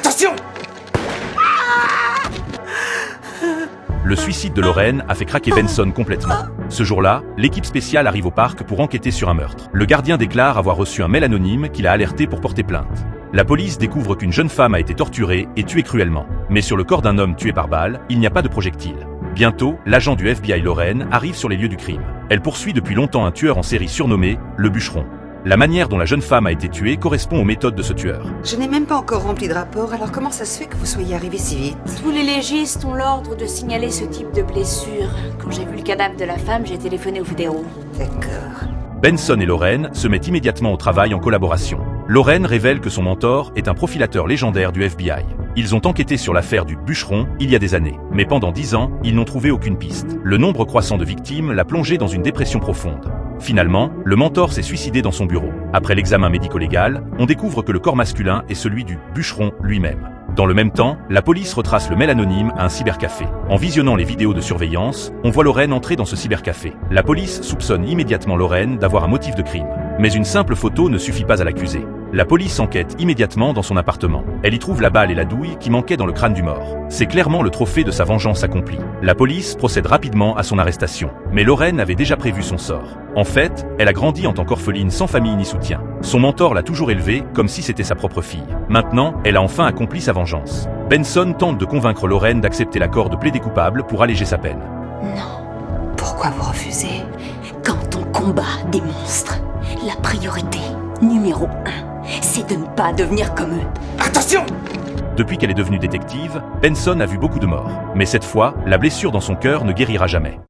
Attention! Le suicide de Lorraine a fait craquer Benson complètement. Ce jour-là, l'équipe spéciale arrive au parc pour enquêter sur un meurtre. Le gardien déclare avoir reçu un mail anonyme qu'il a alerté pour porter plainte. La police découvre qu'une jeune femme a été torturée et tuée cruellement. Mais sur le corps d'un homme tué par balle, il n'y a pas de projectile. Bientôt, l'agent du FBI Lorraine arrive sur les lieux du crime. Elle poursuit depuis longtemps un tueur en série surnommé le Bûcheron. La manière dont la jeune femme a été tuée correspond aux méthodes de ce tueur. Je n'ai même pas encore rempli de rapport, alors comment ça se fait que vous soyez arrivé si vite? Tous les légistes ont l'ordre de signaler ce type de blessure. Quand j'ai vu le cadavre de la femme, j'ai téléphoné aux fédéraux. D'accord. Benson et Lorraine se mettent immédiatement au travail en collaboration. Lorraine révèle que son mentor est un profilateur légendaire du FBI. Ils ont enquêté sur l'affaire du Bûcheron il y a des années, mais pendant 10 ans, ils n'ont trouvé aucune piste. Le nombre croissant de victimes l'a plongé dans une dépression profonde. Finalement, le mentor s'est suicidé dans son bureau. Après l'examen médico-légal, on découvre que le corps masculin est celui du Bûcheron lui-même. Dans le même temps, la police retrace le mail anonyme à un cybercafé. En visionnant les vidéos de surveillance, on voit Lorraine entrer dans ce cybercafé. La police soupçonne immédiatement Lorraine d'avoir un motif de crime. Mais une simple photo ne suffit pas à l'accuser. La police enquête immédiatement dans son appartement. Elle y trouve la balle et la douille qui manquaient dans le crâne du mort. C'est clairement le trophée de sa vengeance accomplie. La police procède rapidement à son arrestation. Mais Lorraine avait déjà prévu son sort. En fait, elle a grandi en tant qu'orpheline sans famille ni soutien. Son mentor l'a toujours élevée comme si c'était sa propre fille. Maintenant, elle a enfin accompli sa vengeance. Benson tente de convaincre Lorraine d'accepter l'accord de plaider coupable pour alléger sa peine. Non. Pourquoi vous refusez? Quand on combat des monstres, la priorité numéro 1, c'est de ne pas devenir comme eux. Attention! Depuis qu'elle est devenue détective, Benson a vu beaucoup de morts. Mais cette fois, la blessure dans son cœur ne guérira jamais.